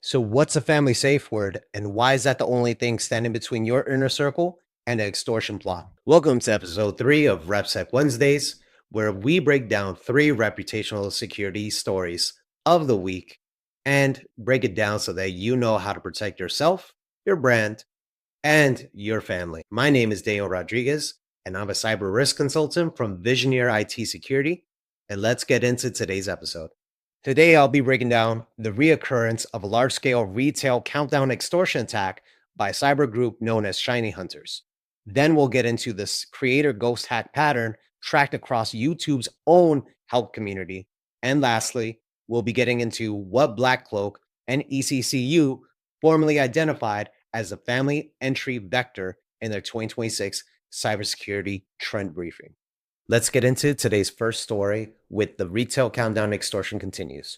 So, what's a family safe word, and why is that the only thing standing between your inner circle and an extortion plot? Welcome to episode 3 of RepSec Wednesdays, where we break down 3 reputational security stories of the week and break it down so that you know how to protect yourself, your brand, and your family. My name is Daniel Rodriguez, and I'm a cyber risk consultant from Visioneer IT Security. And let's get into today's episode. Today, I'll be breaking down the reoccurrence of a large-scale retail countdown extortion attack by a cyber group known as ShinyHunters. Then we'll get into this creator ghost hack pattern tracked across YouTube's own help community. And lastly, we'll be getting into what Black Cloak and ECCU formally identified as the family entry vector in their 2026 cybersecurity trend briefing. Let's get into today's first story with the retail countdown extortion continues.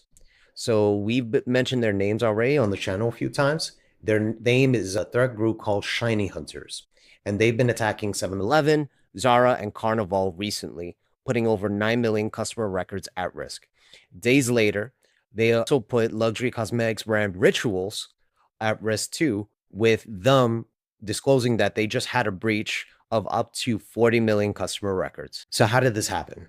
So we've mentioned their names already on the channel a few times. Their name is a threat group called ShinyHunters, and they've been attacking 7-Eleven, Zara, and Carnival recently, putting over 9 million customer records at risk. Days later, they also put luxury cosmetics brand Rituals at risk too, with them disclosing that they just had a breach of up to 40 million customer records. So how did this happen?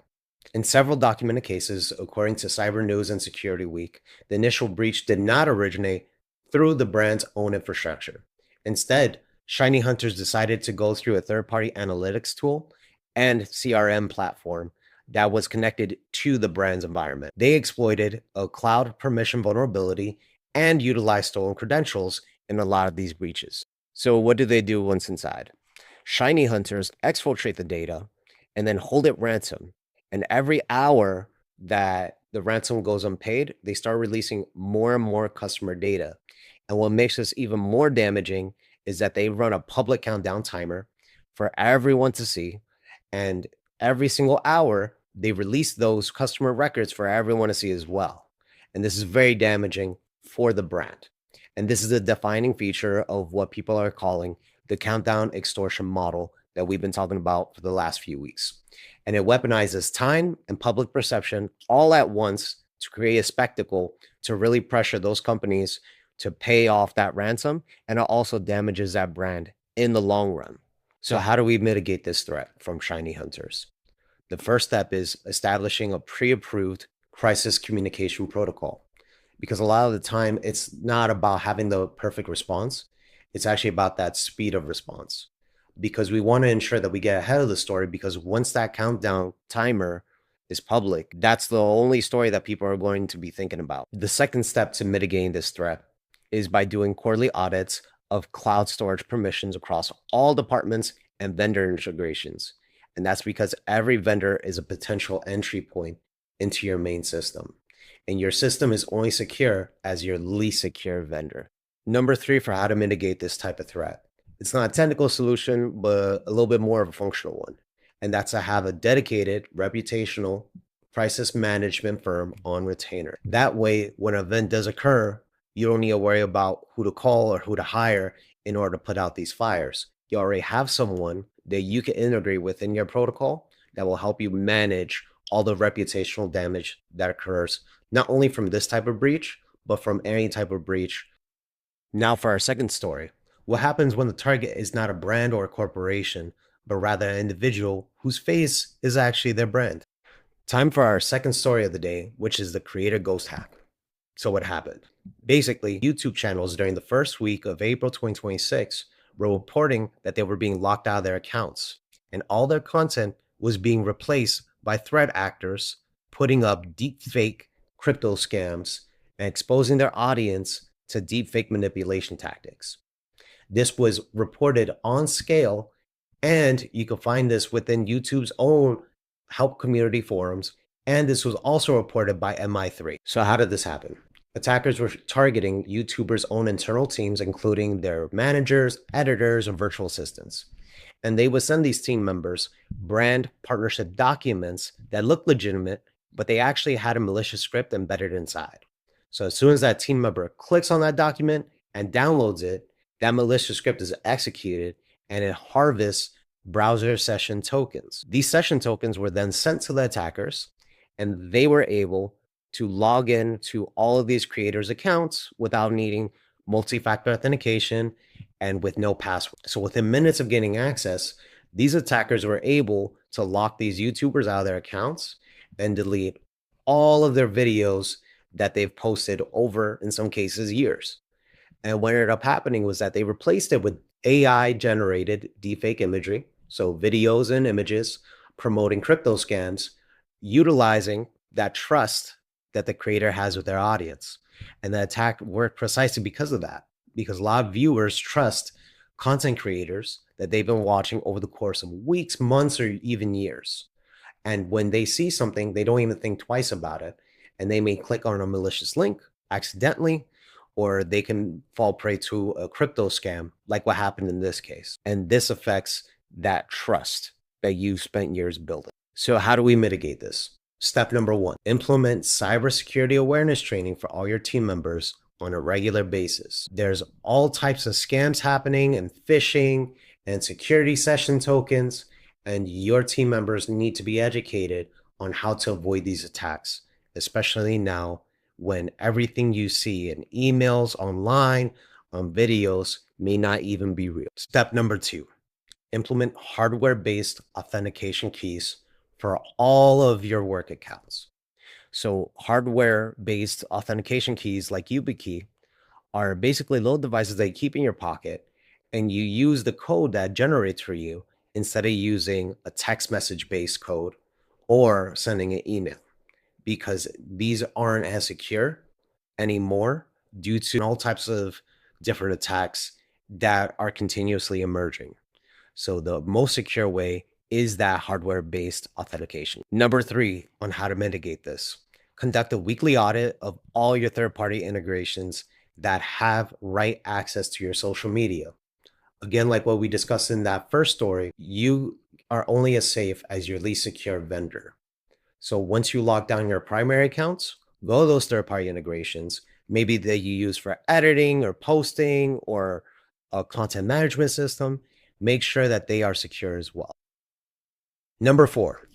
In several documented cases, according to CyberNews and SecurityWeek, the initial breach did not originate through the brand's own infrastructure. Instead, ShinyHunters decided to go through a third-party analytics tool and CRM platform that was connected to the brand's environment. They exploited a cloud permission vulnerability and utilized stolen credentials in a lot of these breaches. So what do they do once inside? ShinyHunters exfiltrate the data and then hold it ransom. And every hour that the ransom goes unpaid, they start releasing more and more customer data. And what makes this even more damaging is that they run a public countdown timer for everyone to see. And every single hour, they release those customer records for everyone to see as well. And this is very damaging for the brand. And this is a defining feature of what people are calling the countdown extortion model that we've been talking about for the last few weeks. And it weaponizes time and public perception all at once to create a spectacle to really pressure those companies to pay off that ransom. And it also damages that brand in the long run. So how do we mitigate this threat from ShinyHunters? The first step is establishing a pre-approved crisis communication protocol. Because a lot of the time, it's not about having the perfect response. It's actually about that speed of response, because we want to ensure that we get ahead of the story, because once that countdown timer is public, that's the only story that people are going to be thinking about. The second step to mitigating this threat is by doing quarterly audits of cloud storage permissions across all departments and vendor integrations. And that's because every vendor is a potential entry point into your main system. And your system is only secure as your least secure vendor. Number 3 for how to mitigate this type of threat. It's not a technical solution, but a little bit more of a functional one. And that's to have a dedicated reputational crisis management firm on retainer. That way, when an event does occur, you don't need to worry about who to call or who to hire in order to put out these fires. You already have someone that you can integrate within your protocol that will help you manage all the reputational damage that occurs, not only from this type of breach, but from any type of breach. Now for our second story. What happens when the target is not a brand or a corporation, but rather an individual whose face is actually their brand? Time for our second story of the day, which is the creator ghost hack. So what happened? Basically, YouTube channels during the first week of April 2026 were reporting that they were being locked out of their accounts, and all their content was being replaced by threat actors putting up deepfake crypto scams and exposing their audience to deepfake manipulation tactics. This was reported on scale, and you can find this within YouTube's own help community forums, and this was also reported by MI3. So how did this happen? Attackers were targeting YouTubers' own internal teams, including their managers, editors, and virtual assistants. And they would send these team members brand partnership documents that looked legitimate, but they actually had a malicious script embedded inside. So as soon as that team member clicks on that document and downloads it, that malicious script is executed and it harvests browser session tokens. These session tokens were then sent to the attackers, and they were able to log in to all of these creators' accounts without needing multi-factor authentication and with no password. So within minutes of getting access, these attackers were able to lock these YouTubers out of their accounts and delete all of their videos that they've posted over, in some cases, years. And what ended up happening was that they replaced it with AI generated deepfake imagery. So videos and images promoting crypto scams, utilizing that trust that the creator has with their audience. And the attack worked precisely because of that, because a lot of viewers trust content creators that they've been watching over the course of weeks, months, or even years. And when they see something, they don't even think twice about it. And they may click on a malicious link accidentally, or they can fall prey to a crypto scam, like what happened in this case. And this affects that trust that you spent years building. So how do we mitigate this? Step number 1, implement cybersecurity awareness training for all your team members on a regular basis. There's all types of scams happening and phishing and security session tokens, and your team members need to be educated on how to avoid these attacks, especially now when everything you see in emails, online, on videos may not even be real. Step number 2, implement hardware-based authentication keys for all of your work accounts. So hardware-based authentication keys like YubiKey are basically little devices that you keep in your pocket, and you use the code that generates for you instead of using a text message-based code or sending an email, because these aren't as secure anymore due to all types of different attacks that are continuously emerging. So the most secure way is that hardware-based authentication. Number 3, on how to mitigate this. Conduct a weekly audit of all your third-party integrations that have right access to your social media. Again, like what we discussed in that first story, you are only as safe as your least secure vendor. So once you lock down your primary accounts, go to those third-party integrations, maybe that you use for editing or posting or a content management system, make sure that they are secure as well. Number 4,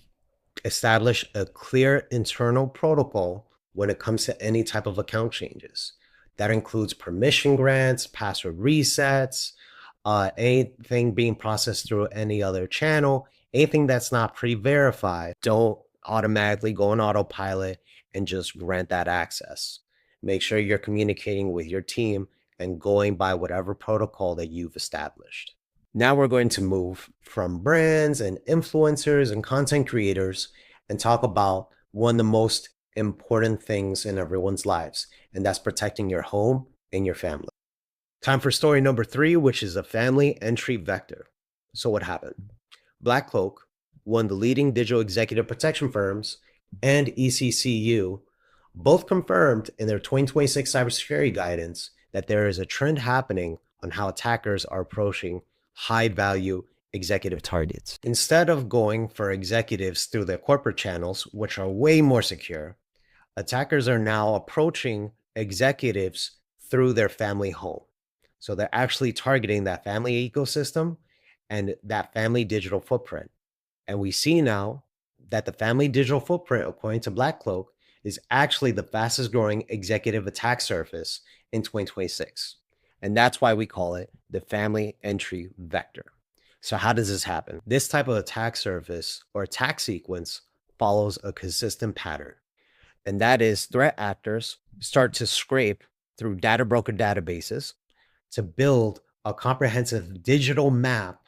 establish a clear internal protocol when it comes to any type of account changes. That includes permission grants, password resets, anything being processed through any other channel, anything that's not pre-verified. Don't automatically go on autopilot and just grant that access. Make sure you're communicating with your team and going by whatever protocol that you've established. Now we're going to move from brands and influencers and content creators and talk about one of the most important things in everyone's lives, and that's protecting your home and your family. Time for story number 3, which is a family entry vector. So what happened? Black Cloak, one of the leading digital executive protection firms, and ECCU both confirmed in their 2026 cybersecurity guidance that there is a trend happening on how attackers are approaching high-value executive targets. Instead of going for executives through their corporate channels, which are way more secure, attackers are now approaching executives through their family home. So they're actually targeting that family ecosystem and that family digital footprint. And we see now that the family digital footprint, according to Black Cloak, is actually the fastest growing executive attack surface in 2026. And that's why we call it the family entry vector. So how does this happen? This type of attack surface or attack sequence follows a consistent pattern. And that is threat actors start to scrape through data broker databases to build a comprehensive digital map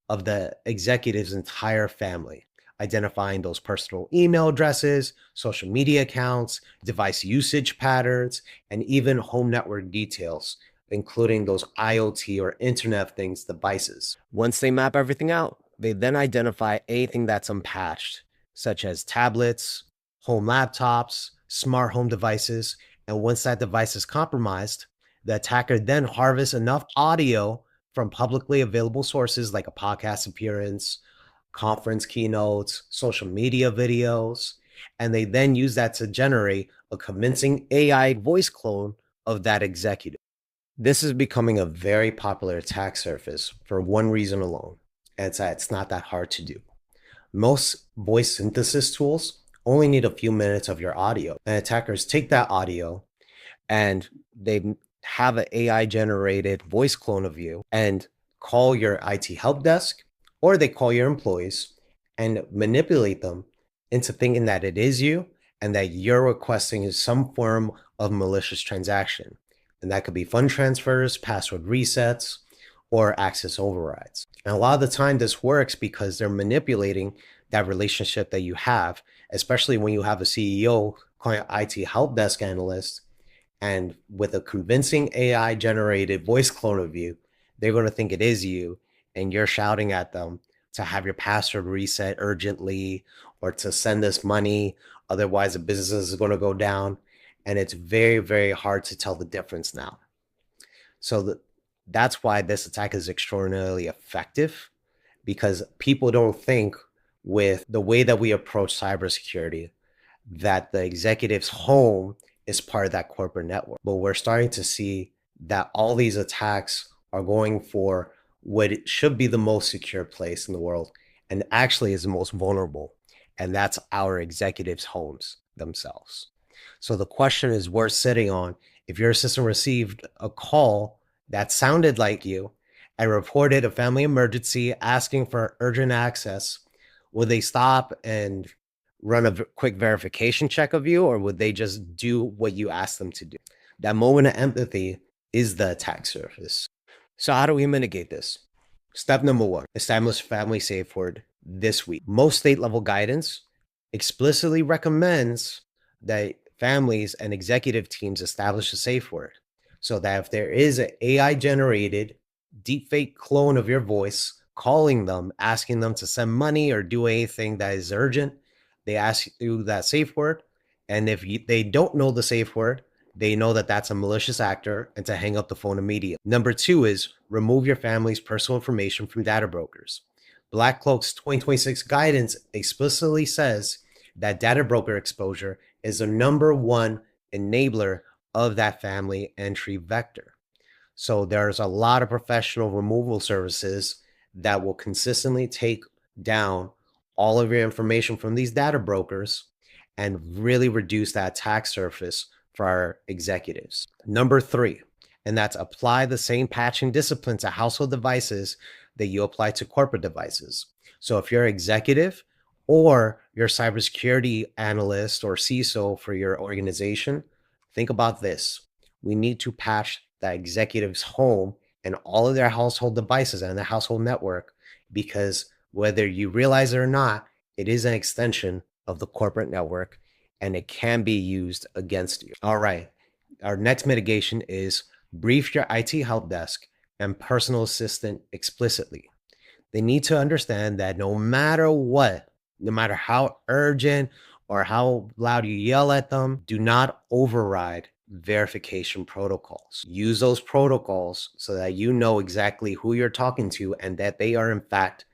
of the executive's entire family, identifying those personal email addresses, social media accounts, device usage patterns, and even home network details, including those IoT or Internet of Things devices. Once they map everything out, they then identify anything that's unpatched, such as tablets, home laptops, smart home devices. And once that device is compromised, the attacker then harvests enough audio from publicly available sources like a podcast appearance, conference keynotes, social media videos, and they then use that to generate a convincing AI voice clone of that executive. This is becoming a very popular attack surface for one reason alone, and it's that it's not that hard to do. Most voice synthesis tools only need a few minutes of your audio. And attackers take that audio and they have an AI generated voice clone of you and call your IT help desk, or they call your employees and manipulate them into thinking that it is you and that you're requesting some form of malicious transaction. And that could be fund transfers, password resets, or access overrides. And a lot of the time this works because they're manipulating that relationship that you have, especially when you have a CEO calling IT help desk analyst, and with a convincing AI generated voice clone of you, they're going to think it is you, and you're shouting at them to have your password reset urgently or to send this money. Otherwise, the business is going to go down. And it's very, very hard to tell the difference now. So that's why this attack is extraordinarily effective, because people don't think with the way that we approach cybersecurity that the executive's home is part of that corporate network. But we're starting to see that all these attacks are going for what it should be the most secure place in the world and actually is the most vulnerable. And that's our executives' homes themselves. So the question is worth sitting on. If your system received a call that sounded like you and reported a family emergency asking for urgent access, would they stop and run a quick verification check of you, or would they just do what you asked them to do? That moment of empathy is the attack surface. So how do we mitigate this? Step number 1, establish family safe word this week. Most state level guidance explicitly recommends that families and executive teams establish a safe word so that if there is an AI generated deepfake clone of your voice calling them, asking them to send money or do anything that is urgent, they ask you that safe word. And if they don't know the safe word, they know that that's a malicious actor and to hang up the phone immediately. Number 2 is remove your family's personal information from data brokers. Black Cloak's 2026 guidance explicitly says that data broker exposure is the number 1 enabler of that family entry vector. So there's a lot of professional removal services that will consistently take down all of your information from these data brokers and really reduce that attack surface for our executives. Number 3, and that's apply the same patching discipline to household devices that you apply to corporate devices. So if you're executive or your cybersecurity analyst or CISO for your organization, think about this. We need to patch that executive's home and all of their household devices and the household network, because whether you realize it or not, it is an extension of the corporate network and it can be used against you. All right. Our next mitigation is brief your IT help desk and personal assistant explicitly. They need to understand that no matter what, no matter how urgent or how loud you yell at them, do not override verification protocols. Use those protocols so that you know exactly who you're talking to and that they are in fact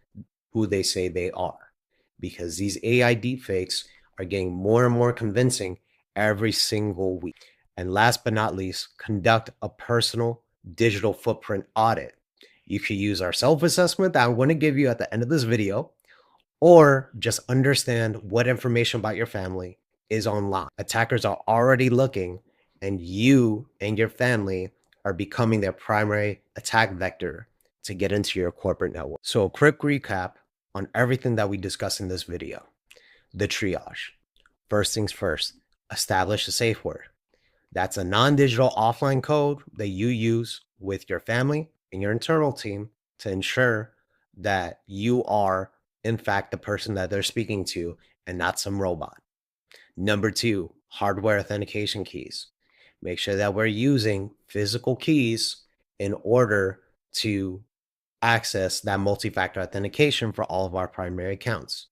who they say they are. Because these AI deepfakes are getting more and more convincing every single week. And last but not least, conduct a personal digital footprint audit. You could use our self-assessment that I'm going to give you at the end of this video, or just understand what information about your family is online. Attackers are already looking, and you and your family are becoming their primary attack vector to get into your corporate network. So a quick recap on everything that we discussed in this video. The triage. First things first, establish a safe word. That's a non-digital offline code that you use with your family and your internal team to ensure that you are, in fact, the person that they're speaking to and not some robot. Number 2, hardware authentication keys. Make sure that we're using physical keys in order to access that multi-factor authentication for all of our primary accounts.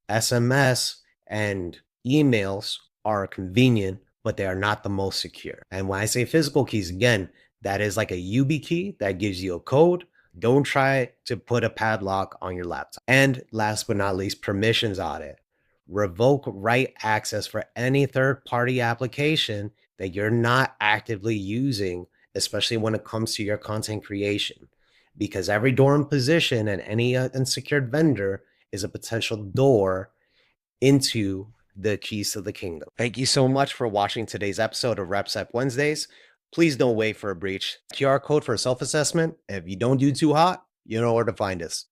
SMS and emails are convenient, but they are not the most secure. And when I say physical keys, again, that is like a YubiKey that gives you a code. Don't try to put a padlock on your laptop. And last but not least, permissions audit. Revoke write access for any third-party application that you're not actively using, especially when it comes to your content creation. Because every door and position and any unsecured vendor is a potential door into the keys to the kingdom. Thank you so much for watching today's episode of RepSec Wednesdays. Please don't wait for a breach. QR code for self-assessment. If you don't do too hot, you know where to find us.